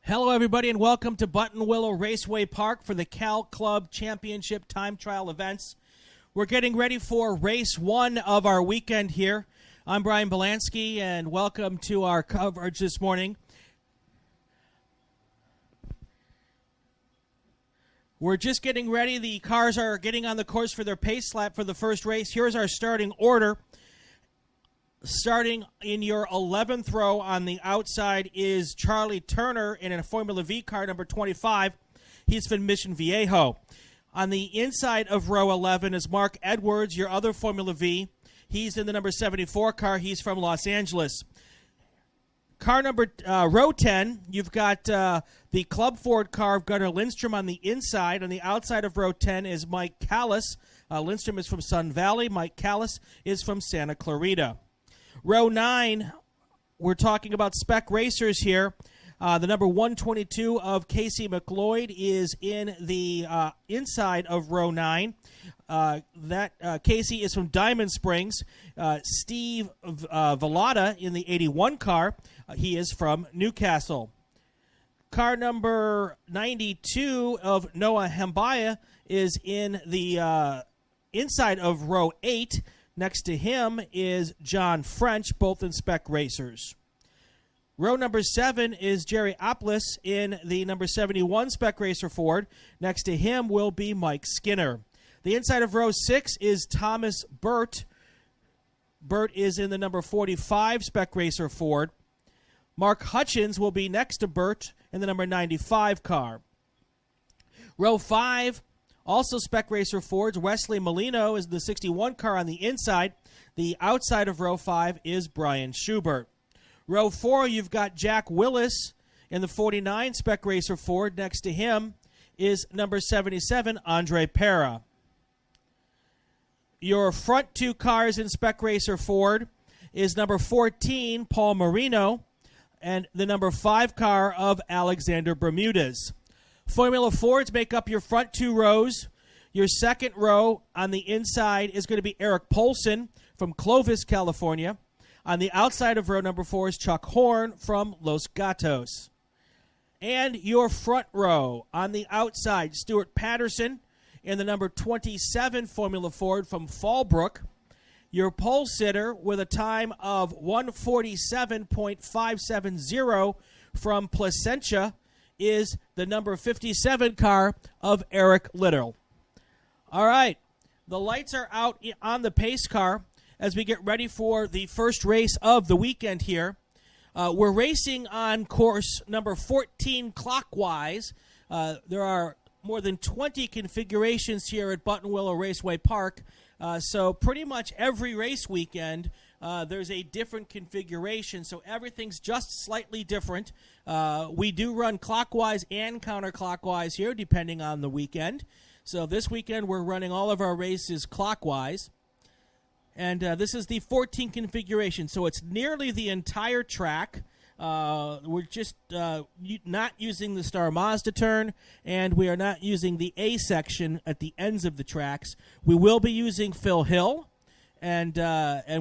Hello, everybody, and welcome to Buttonwillow Raceway Park for the Cal Club Championship Time Trial events. We're getting ready for race one of our weekend here. I'm Brian Belansky, and welcome to our coverage this morning. We're just getting ready. The cars are getting on the course for their pace lap for the first race. Here's our starting order. Starting in your 11th row on the outside is Charlie Turner in a Formula V car, number 25. He's from Mission Viejo. On the inside of row 11 is Mark Edwards, your other Formula V. He's in the number 74 car. He's from Los Angeles. Row 10, you've got the Club Ford car of Gunnar Lindstrom on the inside. On the outside of row 10 is Mike Callis. Lindstrom is from Sun Valley. Mike Callis is from Santa Clarita. Row 9, we're talking about spec racers here. The number 122 of Casey McLeod is in the inside of row 9. Casey is from Diamond Springs. Steve Velada in the 81 car. He is from Newcastle. Car number 92 of Noah Hembaya is in the inside of row 8. Next to him is John French, both in spec racers. Row number 7 is Jerry Oplis in the number 71 spec racer Ford. Next to him will be Mike Skinner. The inside of row 6 is Thomas Burt. Burt is in the number 45 spec racer Ford. Mark Hutchins will be next to Burt in the number 95 car. Row 5, also spec racer Fords. Wesley Molino is the 61 car on the inside. The outside of row 5 is Brian Schubert. Row 4, you've got Jack Willis in the 49 spec racer Ford. Next to him is number 77, Andre Pera. Your front two cars in spec racer Ford is number 14, Paul Marino, and the number 5 car of Alexander Bermudez. Formula Fords make up your front two rows. Your second row on the inside is going to be Eric Polson from Clovis, California. On the outside of row number 4 is Chuck Horn from Los Gatos. And your front row on the outside, Stuart Patterson in the number 27 Formula Ford from Fallbrook. Your pole sitter with a time of 147.570 from Placentia is the number 57 car of Eric Little. All right, the lights are out on the pace car as we get ready for the first race of the weekend here. We're racing on course number 14 clockwise. There are more than 20 configurations here at Buttonwillow Raceway Park, so pretty much every race weekend there's a different configuration, so everything's just slightly different. We do run clockwise and counterclockwise here, depending on the weekend. So this weekend we're running all of our races clockwise. And this is the 14 configuration, so it's nearly the entire track. We're just not using the Star Mazda turn, and we are not using the A section at the ends of the tracks. We will be using Phil Hill. And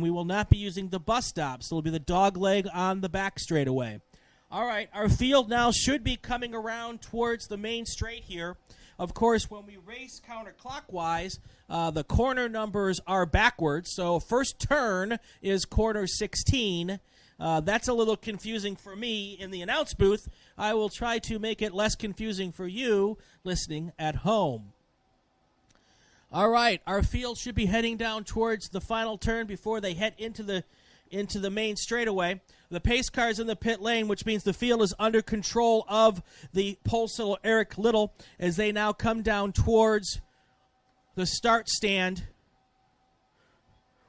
we will not be using the bus stops. So it'll be the dog leg on the back straightaway. All right, our field now should be coming around towards the main straight here. Of course, when we race counterclockwise, the corner numbers are backwards. So first turn is corner 16. That's a little confusing for me in the announce booth. I will try to make it less confusing for you listening at home. All right, our field should be heading down towards the final turn before they head into the main straightaway. The pace car is in the pit lane, which means the field is under control of the pole sitter Eric Little as they now come down towards the start stand.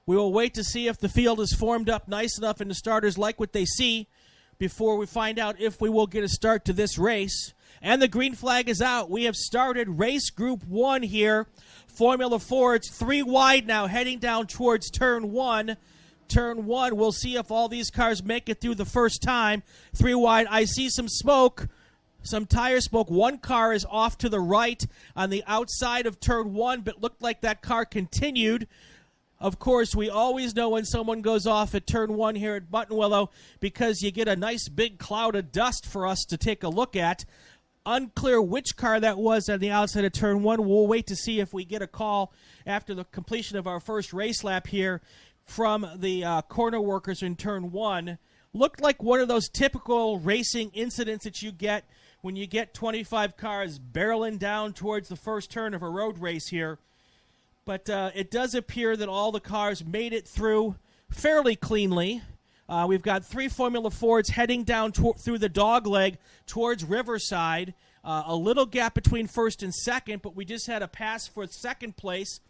We will wait to see if the field is formed up nice enough and the starters like what they see before we find out if we will get a start to this race. And the green flag is out. We have started race group 1 here. Formula Fords 3 wide now, heading down towards turn 1. Turn 1, we'll see if all these cars make it through the first time. 3 wide, I see some smoke, some tire smoke. One car is off to the right on the outside of turn 1, but looked like that car continued. Of course, we always know when someone goes off at turn 1 here at Buttonwillow because you get a nice big cloud of dust for us to take a look at. Unclear which car that was on the outside of turn 1. We'll wait to see if we get a call after the completion of our first race lap here from the corner workers in turn 1. Looked like one of those typical racing incidents that you get when you get 25 cars barreling down towards the first turn of a road race here. But it does appear that all the cars made it through fairly cleanly. We've got 3 Formula Fords heading down through the dogleg towards Riverside. A little gap between first and second, but we just had a pass for second place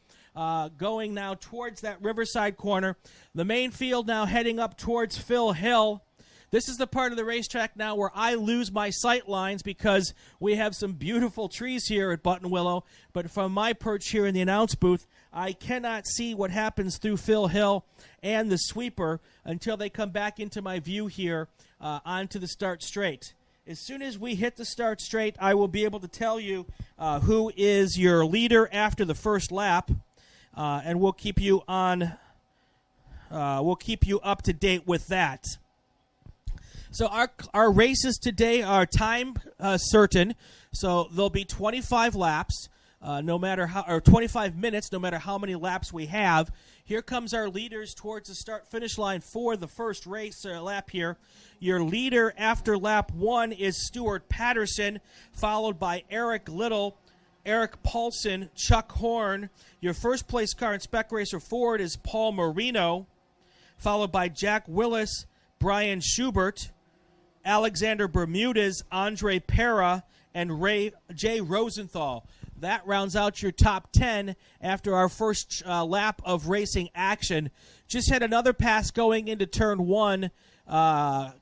going now towards that Riverside corner. The main field now heading up towards Phil Hill. This is the part of the racetrack now where I lose my sight lines because we have some beautiful trees here at Buttonwillow, but from my perch here in the announce booth, I cannot see what happens through Phil Hill and the sweeper until they come back into my view here onto the start straight. As soon as we hit the start straight, I will be able to tell you who is your leader after the first lap, and we'll keep you on. We'll keep you up to date with that. So our races today are time certain. So there'll be 25 laps, no matter how, or 25 minutes, no matter how many laps we have. Here comes our leaders towards the start-finish line for the first race lap here. Your leader after lap 1 is Stuart Patterson, followed by Eric Little, Eric Paulson, Chuck Horn. Your first place car in Spec Racer Ford is Paul Marino, followed by Jack Willis, Brian Schubert, Alexander Bermudez, Andre Pera, and Jay Rosenthal. That rounds out your top 10 after our first lap of racing action. Just had another pass going into turn 1,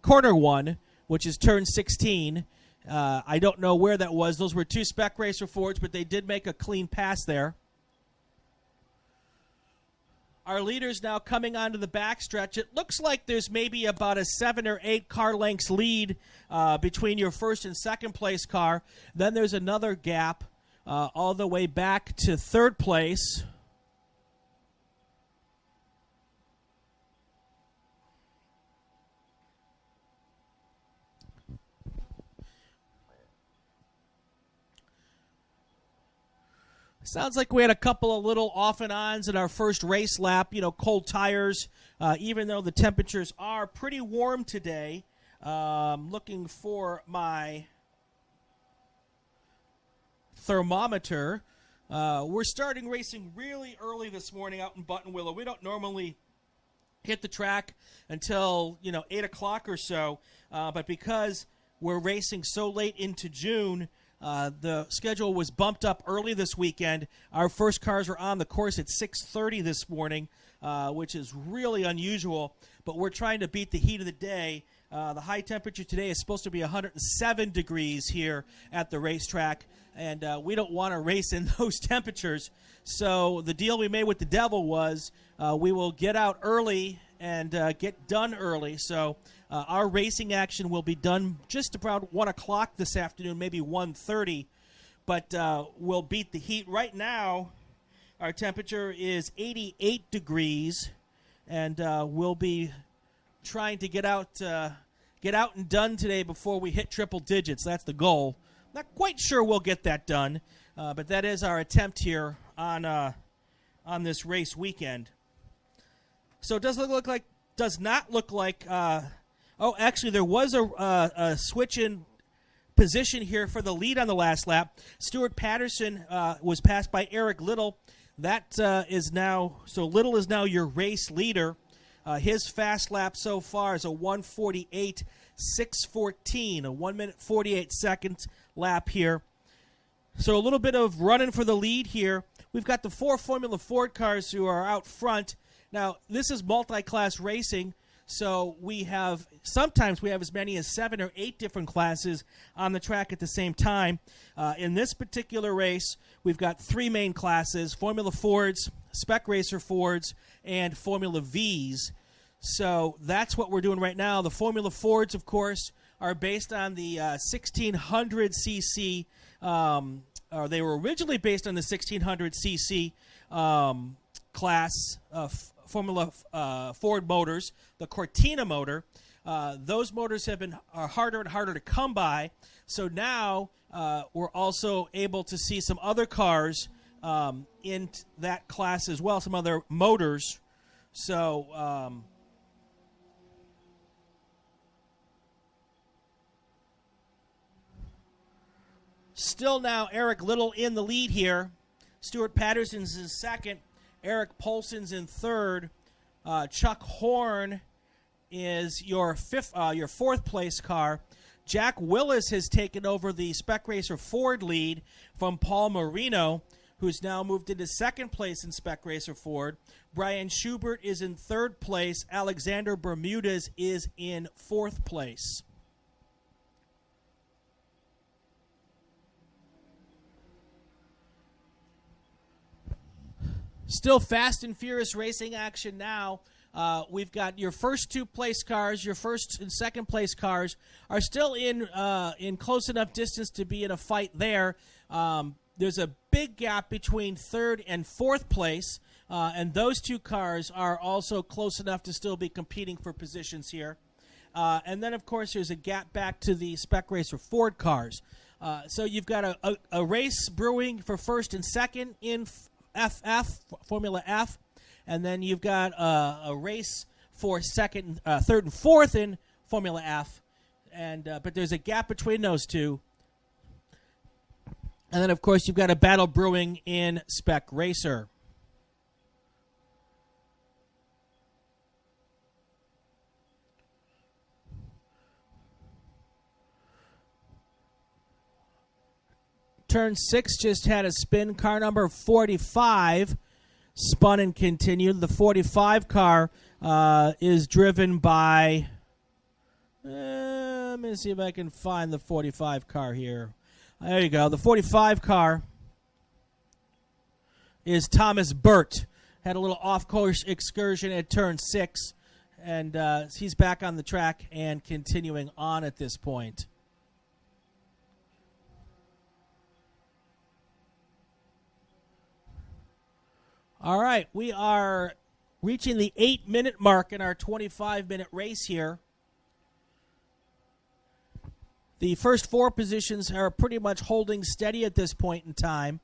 corner 1, which is turn 16. I don't know where that was. Those were 2 Spec Racer Fords, but they did make a clean pass there. Our leaders now coming onto the backstretch. It looks like there's maybe about a 7 or 8 car lengths lead between your first and second place car. Then there's another gap all the way back to third place. Sounds like we had a couple of little off and ons in our first race lap, cold tires, even though the temperatures are pretty warm today. Looking for my thermometer. We're starting racing really early this morning out in Buttonwillow. We don't normally hit the track until, 8 o'clock or so, but because we're racing so late into June, the schedule was bumped up early this weekend. Our first cars were on the course at 6:30 this morning, which is really unusual, but we're trying to beat the heat of the day. The high temperature today is supposed to be 107 degrees here at the racetrack, and we don't want to race in those temperatures. So the deal we made with the devil was we will get out early and get done early. So our racing action will be done just about 1 o'clock this afternoon, maybe 1:30, but we'll beat the heat. Right now, our temperature is 88 degrees, and we'll be trying to get out and done today before we hit triple digits. That's the goal. Not quite sure we'll get that done, but that is our attempt here on this race weekend. So it does not look like. Actually, there was a switch in position here for the lead on the last lap. Stuart Patterson was passed by Eric Little. That is now, so Little is now your race leader. His fast lap so far is a 1:48.614, a 1 minute 48 seconds lap here. So a little bit of running for the lead here. We've got the 4 Formula Ford cars who are out front. Now, this is multi-class racing, so sometimes we have as many as 7 or 8 different classes on the track at the same time. In this particular race, we've got 3 main classes: Formula Fords, Spec Racer Fords, and Formula Vs. So that's what we're doing right now. The Formula Fords, of course, are based on the 1600cc, or they were originally based on the 1600cc class Formula Ford motors, the Cortina motor. Those motors are harder and harder to come by. So now we're also able to see some other cars in that class as well, some other motors. So still now Eric Little in the lead here. Stuart Patterson's in second. Eric Polson's in third. Chuck Horn is your fourth place car. Jack Willis has taken over the Spec Racer Ford lead from Paul Marino, who's now moved into second place in Spec Racer Ford. Brian Schubert is in third place. Alexander Bermudez is in fourth place. Still fast and furious racing action now. We've got your first two place cars, your first and second place cars are still in close enough distance to be in a fight there. There's a big gap between third and fourth place, and those two cars are also close enough to still be competing for positions here. And then, of course, there's a gap back to the Spec Racer Ford cars. So you've got a race brewing for first and second in Formula F, and then you've got a race for third and fourth in Formula F, and but there's a gap between those two. And then, of course, you've got a battle brewing in Spec Racer. Turn 6 just had a spin. Car number 45 spun and continued. The 45 car is driven by... let me see if I can find the 45 car here. There you go. The 45 car is Thomas Burt. Had a little off-course excursion at turn 6, and he's back on the track and continuing on at this point. All right, we are reaching the 8-minute mark in our 25-minute race here. The first four positions are pretty much holding steady at this point in time.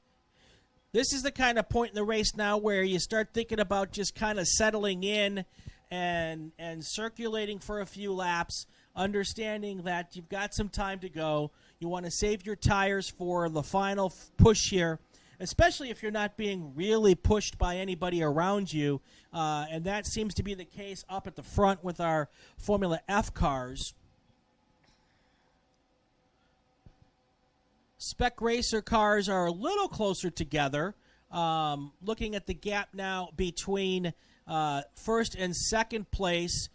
This is the kind of point in the race now where you start thinking about just kind of settling in and circulating for a few laps, understanding that you've got some time to go. You want to save your tires for the final push here, especially if you're not being really pushed by anybody around you. And that seems to be the case up at the front with our Formula F cars. Spec Racer cars are a little closer together. Looking at the gap now between first and second place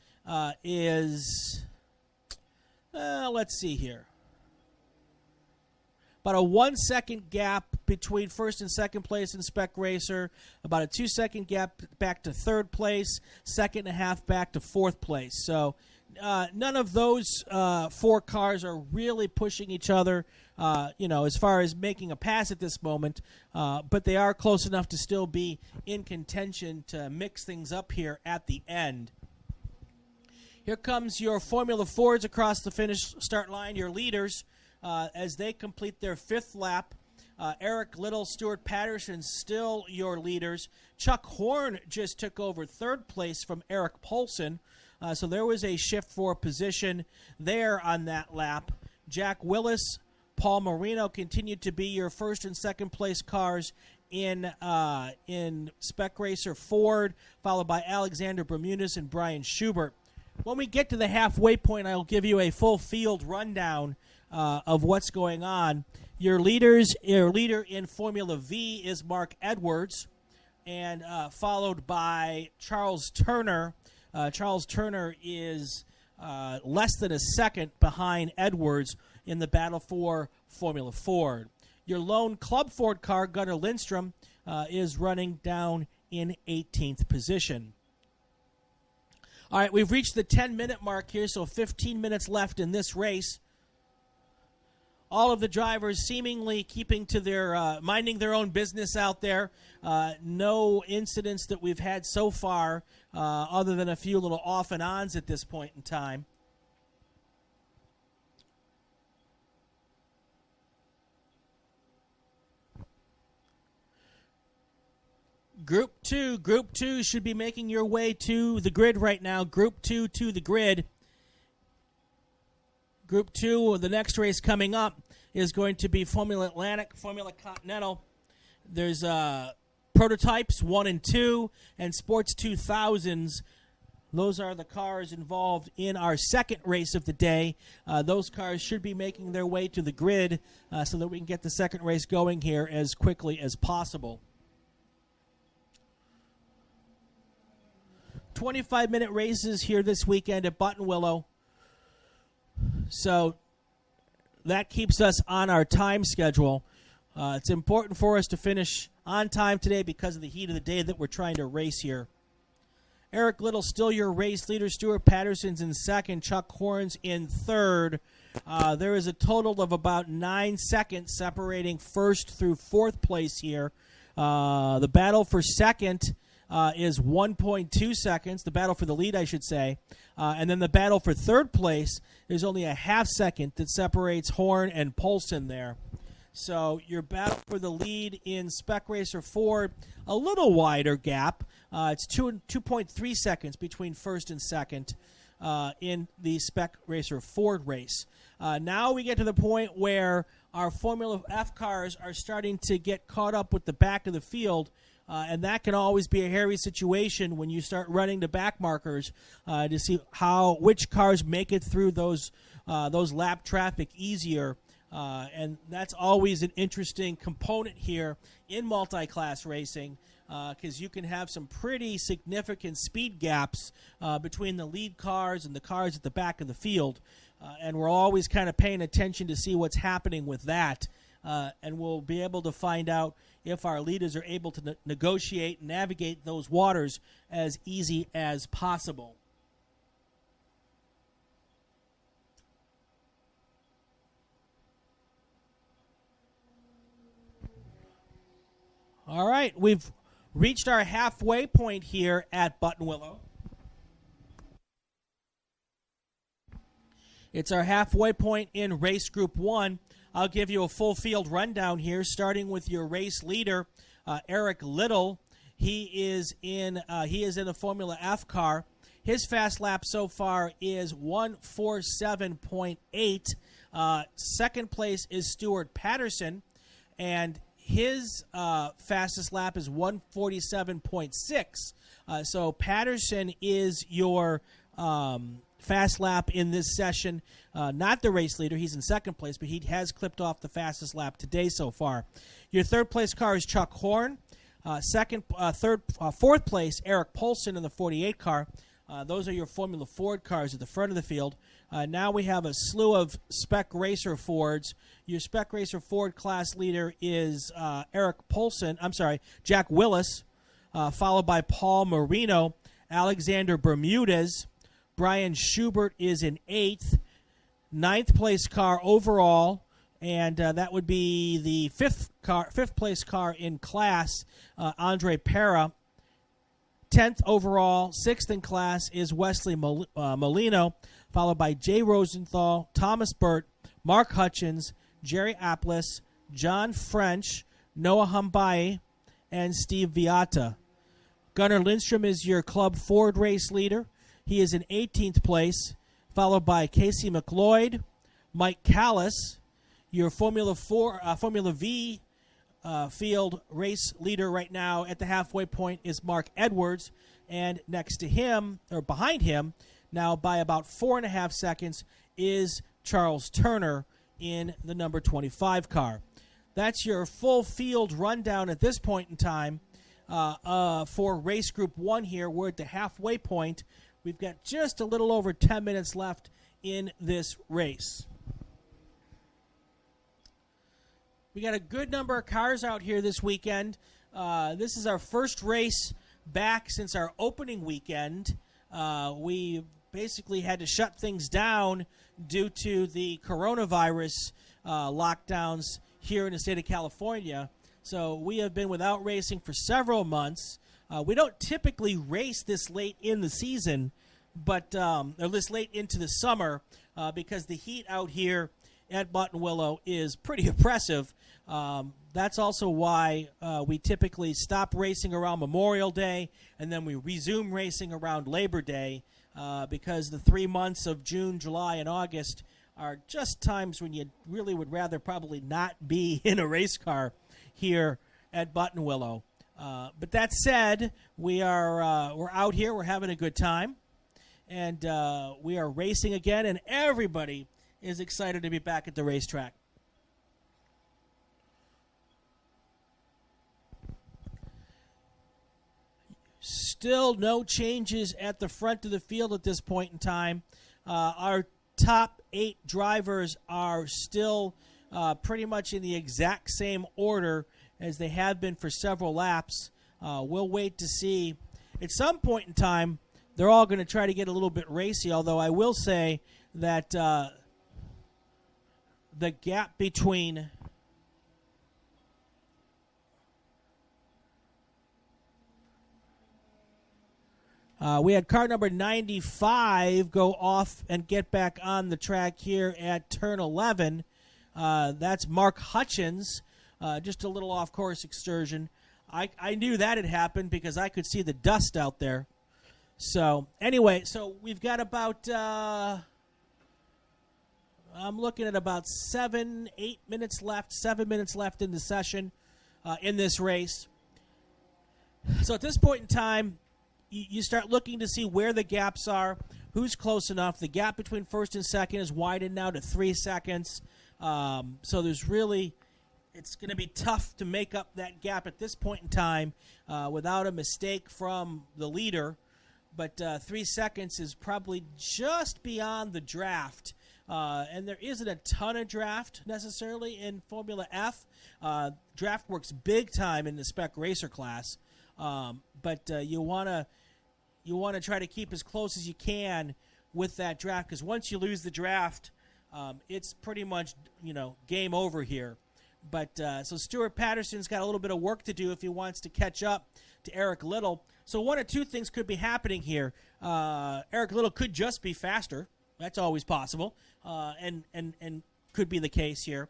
is, let's see here. About a 1 second gap between first and second place in Spec Racer. About a 2 second gap back to third place. Second and a half back to fourth place. So none of those four cars are really pushing each other, as far as making a pass at this moment. But they are close enough to still be in contention to mix things up here at the end. Here comes your Formula Fords across the finish start line, your leaders. As they complete their fifth lap. Eric Little, Stuart Patterson still your leaders. Chuck Horn just took over third place from Eric Polson. So there was a shift for position there on that lap. Jack Willis, Paul Marino continued to be your first and second place cars in Spec Racer Ford, followed by Alexander Bermudez and Brian Schubert. When we get to the halfway point, I'll give you a full field rundown of what's going on. Your leader in Formula V is Mark Edwards, and followed by Charles Turner. Charles Turner is less than a second behind Edwards in the battle for Formula Ford. Your lone Club Ford car, Gunnar Lindstrom, is running down in 18th position. All right, we've reached the 10-minute mark here, so 15 minutes left in this race. all of the drivers seemingly keeping to their minding their own business out there. No incidents that we've had so far, other than a few little off and ons at this point in time. Group 2 should be making your way to the grid right now. Group 2 to the grid. Group 2, the next race coming up is going to be Formula Atlantic, Formula Continental. There's Prototypes 1 and 2 and Sports 2000s. Those are the cars involved in our second race of the day. Those cars should be making their way to the grid so that we can get the second race going here as quickly as possible. 25-minute races here this weekend at Buttonwillow. So that keeps us on our time schedule. It's important for us to finish on time today because of the heat of the day that we're trying to race here. Eric Little still your race leader. Stuart Patterson's in second. Chuck Horns in third. There is a total of about 9 seconds separating first through fourth place here. The battle for second is 1.2 seconds. The battle for the lead, I should say. And then the battle for third place, there's only a half second that separates Horn and Polson there. So your battle for the lead in Spec Racer Ford, a little wider gap. It's 2.3 seconds between first and second in the Spec Racer Ford race. Now we get to the point where our Formula F cars are starting to get caught up with the back of the field. And that can always be a hairy situation when you start running the back markers to see which cars make it through those lap traffic easier. And that's always an interesting component here in multi-class racing because you can have some pretty significant speed gaps between the lead cars and the cars at the back of the field. And we're always kind of paying attention to see what's happening with that. And we'll be able to find out if our leaders are able to negotiate and navigate those waters as easy as possible. All right, we've reached our halfway point here at Buttonwillow. It's our halfway point in Race Group 1. I'll give you a full field rundown here, starting with your race leader, Eric Little. He is in a Formula F car. His fast lap so far is 1:47.8. Second place is Stuart Patterson, and his fastest lap is 1:47.6. So Patterson is your fast lap in this session. Not the race leader. He's in second place, but he has clipped off the fastest lap today so far. Your third place car is Chuck Horn. Fourth place, Eric Polson in the 48 car. Those are your Formula Ford cars at the front of the field. Now we have a slew of Spec Racer Fords. Your Spec Racer Ford class leader is Jack Willis, followed by Paul Marino, Alexander Bermudez. Brian Schubert is in eighth. Ninth place car overall, and that would be the fifth place car in class, Andre Pera. 10th overall, sixth in class is Wesley Molino, followed by Jay Rosenthal, Thomas Burt, Mark Hutchins, Jerry Applis, John French, Noah Humbai, and Steve Viata. Gunnar Lindstrom is your Club Ford race leader. He is in 18th place, followed by Casey McLeod, Mike Callis. Your Formula V field race leader right now at the halfway point is Mark Edwards, and next to him, or behind him, now by about 4.5 seconds, is Charles Turner in the number 25 car. That's your full field rundown at this point in time for Race Group 1 here. We're at the halfway point. We've got just a little over 10 minutes left in this race. We got a good number of cars out here this weekend. This is our first race back since our opening weekend. We basically had to shut things down due to the coronavirus lockdowns here in the state of California. So we have been without racing for several months. We don't typically race this late in the season, but or this late into the summer, because the heat out here at Buttonwillow is pretty oppressive. That's also why we typically stop racing around Memorial Day, and then we resume racing around Labor Day, because the 3 months of June, July, and August are just times when you really would rather probably not be in a race car here at Buttonwillow. But that said, we're out here. We're having a good time, and we are racing again, and everybody is excited to be back at the racetrack. Still no changes at the front of the field at this point in time. Our top 8 drivers are still pretty much in the exact same order as they have been for several laps. We'll wait to see. At some point in time, they're all going to try to get a little bit racy, although I will say that the gap between we had car number 95 go off and get back on the track here at turn 11. That's Mark Hutchins, just a little off-course excursion. I knew that had happened because I could see the dust out there. So, anyway, so we've got about, I'm looking at about 7 minutes left in the session in this race. So at this point in time, you start looking to see where the gaps are, who's close enough. The gap between first and second is widened now to 3 seconds. So there's really, it's going to be tough to make up that gap at this point in time without a mistake from the leader. But 3 seconds is probably just beyond the draft. And there isn't a ton of draft necessarily in Formula F. Draft works big time in the spec racer class. But you want to try to keep as close as you can with that draft, because once you lose the draft, it's pretty much game over here. But so Stuart Patterson's got a little bit of work to do if he wants to catch up to Eric Little. So one of two things could be happening here. Eric Little could just be faster. That's always possible, and could be the case here.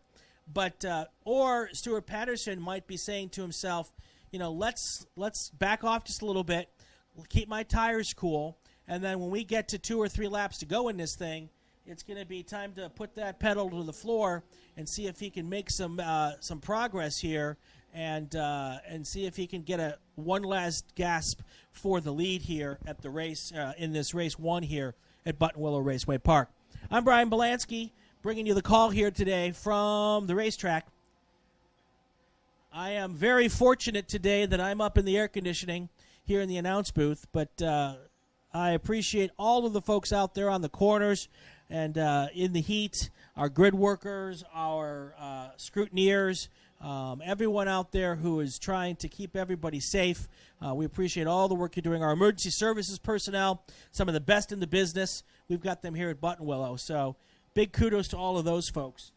But or Stuart Patterson might be saying to himself, let's back off just a little bit, keep my tires cool, and then when we get to 2 or 3 laps to go in this thing, it's going to be time to put that pedal to the floor and see if he can make some progress here, and see if he can get one last gasp for the lead here at the race in this race 1 here at Buttonwillow Raceway Park. I'm Brian Belansky, bringing you the call here today from the racetrack. I am very fortunate today that I'm up in the air conditioning here in the announce booth, but I appreciate all of the folks out there on the corners and in the heat, our grid workers, our scrutineers, everyone out there who is trying to keep everybody safe. We appreciate all the work you're doing. Our emergency services personnel, some of the best in the business. We've got them here at Buttonwillow, so big kudos to all of those folks.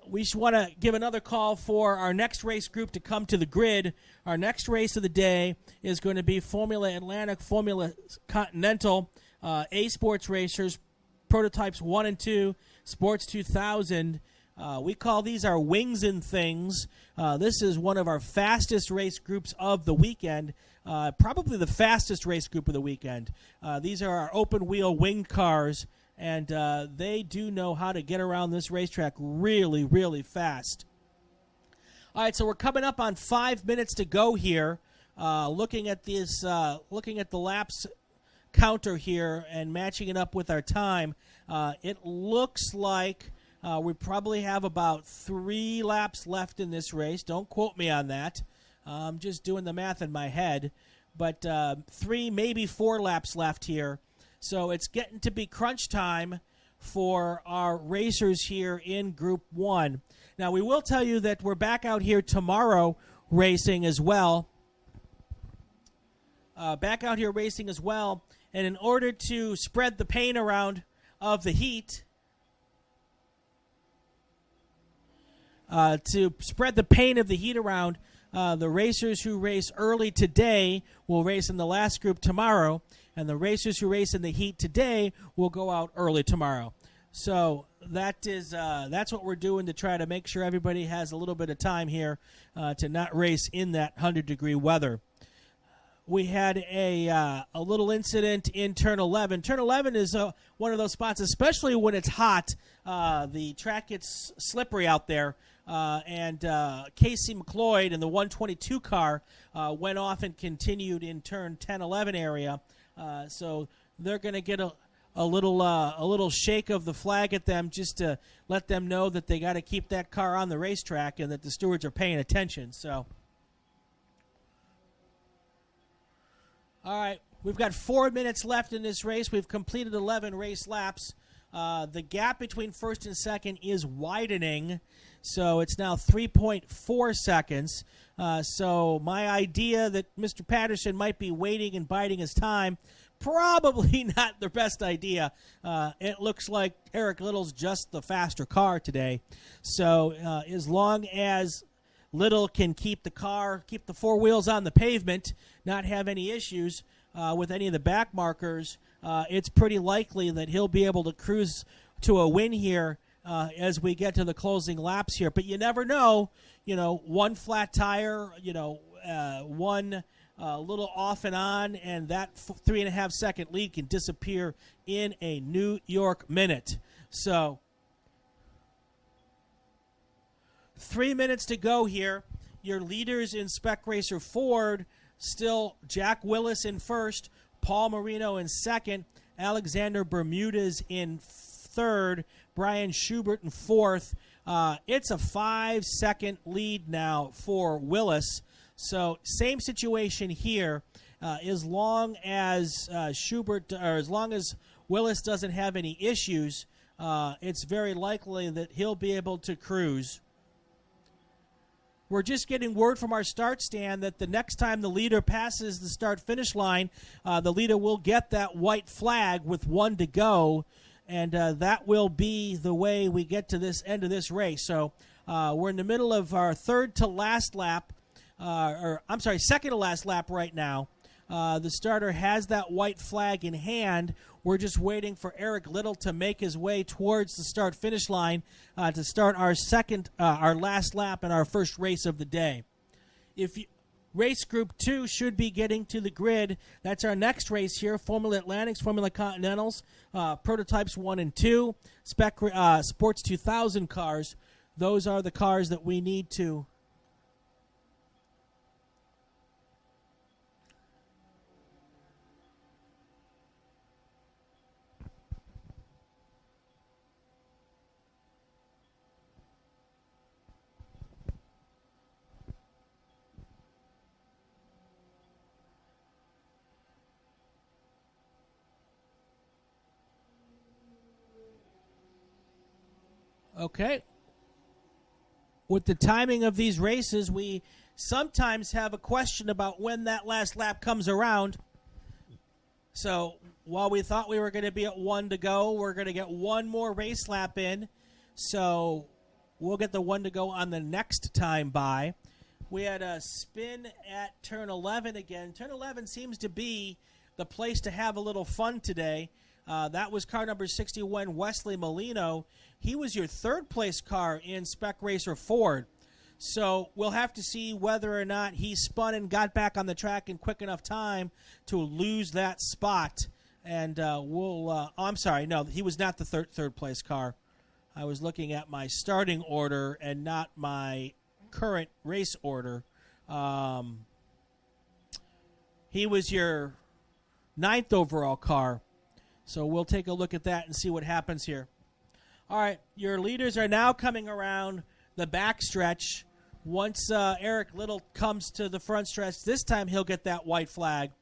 We want to give another call for our next race group to come to the grid. Our next race of the day is going to be Formula Atlantic, Formula Continental, A Sports Racers, Prototypes 1 and 2, Sports 2000. We call these our Wings and Things. This is one of our fastest race groups of the weekend, probably the fastest race group of the weekend. These are our open-wheel winged cars, and they do know how to get around this racetrack really, really fast. All right, so we're coming up on 5 minutes to go here. Looking at this, looking at the laps counter here and matching it up with our time, it looks like we probably have about 3 laps left in this race. Don't quote me on that. I'm just doing the math in my head. But 3, maybe 4 laps left here. So it's getting to be crunch time for our racers here in Group 1. Now, we will tell you that we're back out here tomorrow racing as well. And in order to spread the pain around of the heat, to spread the pain of the heat around, the racers who race early today will race in the last group tomorrow, and the racers who race in the heat today will go out early tomorrow. So that's what we're doing to try to make sure everybody has a little bit of time here to not race in that 100-degree weather. We had a little incident in Turn 11. Turn 11 is one of those spots, especially when it's hot. The track gets slippery out there, and Casey McLeod in the 122 car went off and continued in Turn 10-11 area. So they're going to get a little shake of the flag at them just to let them know that they got to keep that car on the racetrack and that the stewards are paying attention. So, all right, we've got 4 minutes left in this race. We've completed 11 race laps. The gap between first and second is widening, so it's now 3.4 seconds. So my idea that Mr. Patterson might be waiting and biding his time, probably not the best idea. It looks like Eric Little's just the faster car today. So as long as Little can keep the four wheels on the pavement, not have any issues with any of the back markers, it's pretty likely that he'll be able to cruise to a win here as we get to the closing laps here. But you never know. One flat tire, one little off and on, and that 3.5 second lead can disappear in a New York minute. So 3 minutes to go here. Your leaders in Spec Racer Ford, still Jack Willis in first, Paul Marino in second, Alexander Bermudez in third, Brian Schubert in fourth. It's a 5-second lead now for Willis. So same situation here. As long as as long as Willis doesn't have any issues, it's very likely that he'll be able to cruise. We're just getting word from our start stand that the next time the leader passes the start-finish line, the leader will get that white flag with 1 to go, and that will be the way we get to this end of this race. So we're in the middle of our second to last lap right now. The starter has that white flag in hand. We're just waiting for Eric Little to make his way towards the start-finish line to start our last lap in our first race of the day. Race Group 2 should be getting to the grid. That's our next race here, Formula Atlantics, Formula Continentals, Prototypes 1 and 2, Sports 2000 cars. Those are the cars that we need to Okay. With the timing of these races, we sometimes have a question about when that last lap comes around. So while we thought we were going to be at 1 to go, we're going to get one more race lap in. So we'll get the 1 to go on the next time by. We had a spin at Turn 11 again. Turn 11 seems to be the place to have a little fun today. That was car number 61, Wesley Molino. He was your third-place car in Spec Racer Ford. So we'll have to see whether or not he spun and got back on the track in quick enough time to lose that spot. And I'm sorry, no, he was not the third-place car. I was looking at my starting order and not my current race order. He was your 9th overall car. So we'll take a look at that and see what happens here. All right, your leaders are now coming around the back stretch. Once Eric Little comes to the front stretch, this time he'll get that white flag.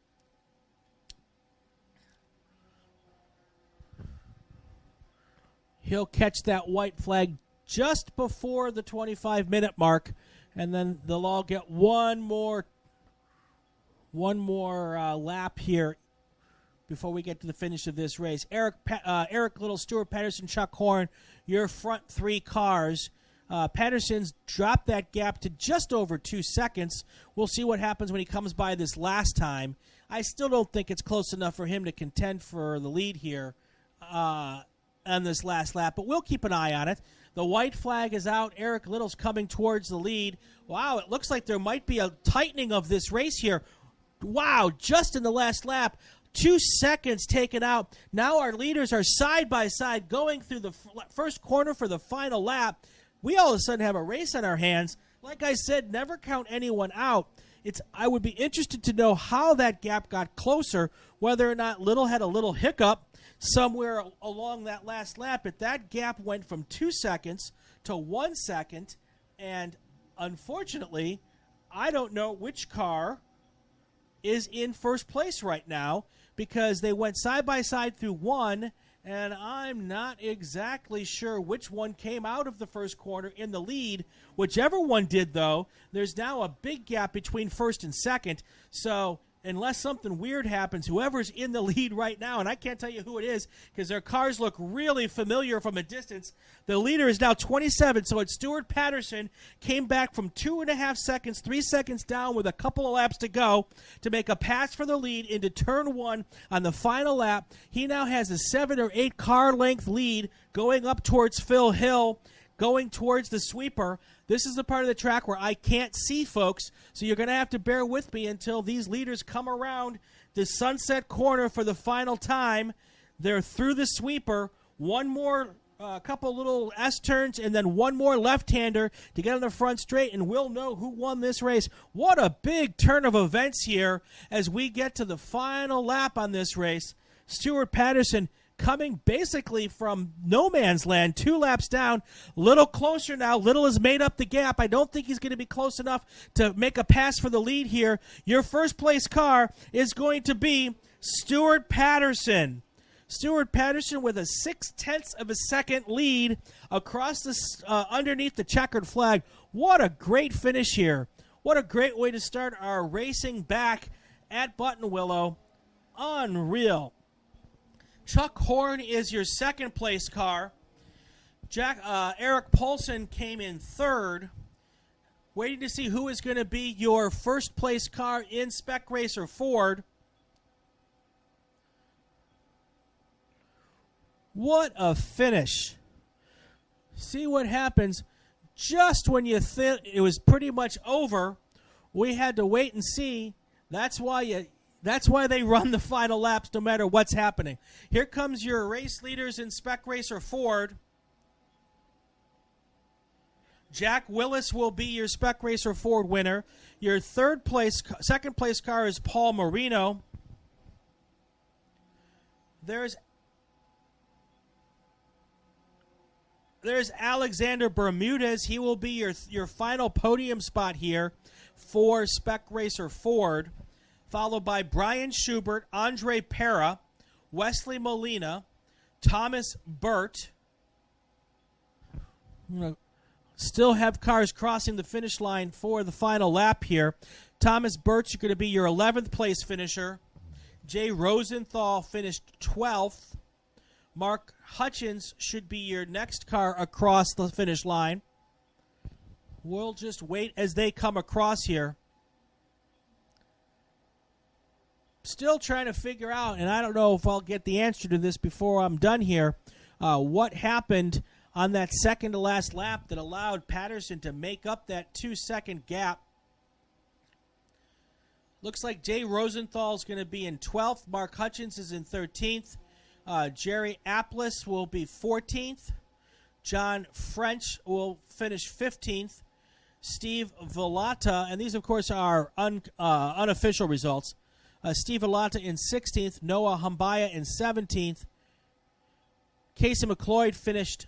He'll catch that white flag just before the 25-minute mark, and then they'll all get one more lap here before we get to the finish of this race. Eric Little, Stuart Patterson, Chuck Horn, your front three cars Patterson's dropped that gap to just over 2 seconds. We'll see what happens when he comes by this last time. I still don't think it's close enough for him to contend for the lead here on this last lap, but we'll keep an eye on it. The white flag is out. Eric Little's coming towards the lead. Wow, it looks like there might be a tightening of this race here. Wow, just in the last lap. 2 seconds taken out. Now our leaders are side by side going through the first corner for the final lap. We all of a sudden have a race on our hands. Like I said, never count anyone out. I would be interested to know how that gap got closer, whether or not Little had a little hiccup somewhere along that last lap. But that gap went from 2 seconds to 1 second. And unfortunately, I don't know which car is in first place right now, because they went side by side through one, and I'm not exactly sure which one came out of the first corner in the lead. Whichever one did, though, there's now a big gap between first and second. So unless something weird happens, whoever's in the lead right now, and I can't tell you who it is because their cars look really familiar from a distance, the leader is now 27. So it's Stuart Patterson, came back from 2.5 seconds, 3 seconds down with a couple of laps to go to make a pass for the lead into turn one on the final lap. He now has a 7 or 8 car length lead going up towards Phil Hill, going towards the sweeper. This is the part of the track where I can't see, folks, so you're going to have to bear with me until these leaders come around the sunset corner for the final time. They're through the sweeper. One more, couple little S-turns, and then one more left-hander to get on the front straight, and we'll know who won this race. What a big turn of events here as we get to the final lap on this race. Stuart Patterson coming basically from no man's land, 2 laps down, Little closer now. Little has made up the gap. I don't think he's going to be close enough to make a pass for the lead here. Your first place car is going to be Stuart Patterson. Stuart Patterson with a 0.6 of a second lead across the underneath the checkered flag. What a great finish here. What a great way to start our racing back at Buttonwillow. Unreal. Chuck Horn is your second place car. Eric Paulson came in third. Waiting to see who is going to be your first place car in Spec Racer Ford. What a finish. See what happens. Just when you think it was pretty much over, we had to wait and see. That's why they run the final laps no matter what's happening. Here comes your race leaders in Spec Racer Ford. Jack Willis will be your Spec Racer Ford winner. Your second place car is Paul Marino. There's Alexander Bermudez. He will be your final podium spot here for Spec Racer Ford, followed by Brian Schubert, Andre Pera, Wesley Molina, Thomas Burt. Still have cars crossing the finish line for the final lap here. Thomas Burt's going to be your 11th place finisher. Jay Rosenthal finished 12th. Mark Hutchins should be your next car across the finish line. We'll just wait as they come across here. Still trying to figure out, and I don't know if I'll get the answer to this before I'm done here, what happened on that second to last lap that allowed Patterson to make up that 2-second gap. Looks like Jay Rosenthal is going to be in 12th. Mark Hutchins is in 13th. Jerry Applis will be 14th. John French will finish 15th. Steve Vallata, and these, of course, are unofficial results. Steve Vallata in 16th. Noah Humbaya in 17th. Casey McLeod finished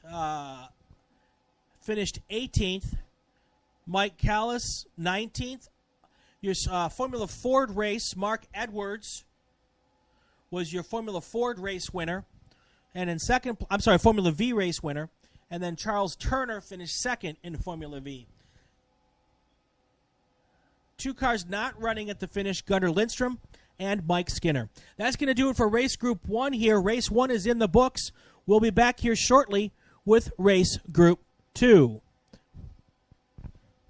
18th. Mike Callis, 19th. Your Formula Ford race, Mark Edwards was your Formula Ford race winner. And in Formula V race winner. And then Charles Turner finished second in Formula V. 2 cars not running at the finish, Gunnar Lindstrom and Mike Skinner. That's going to do it for Race Group 1 here. Race 1 is in the books. We'll be back here shortly with Race Group 2.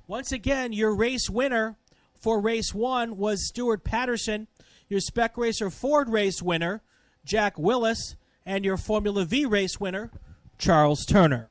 Once again, your race winner for race 1 was Stuart Patterson. Your Spec Racer Ford race winner, Jack Willis. And your Formula V race winner, Charles Turner.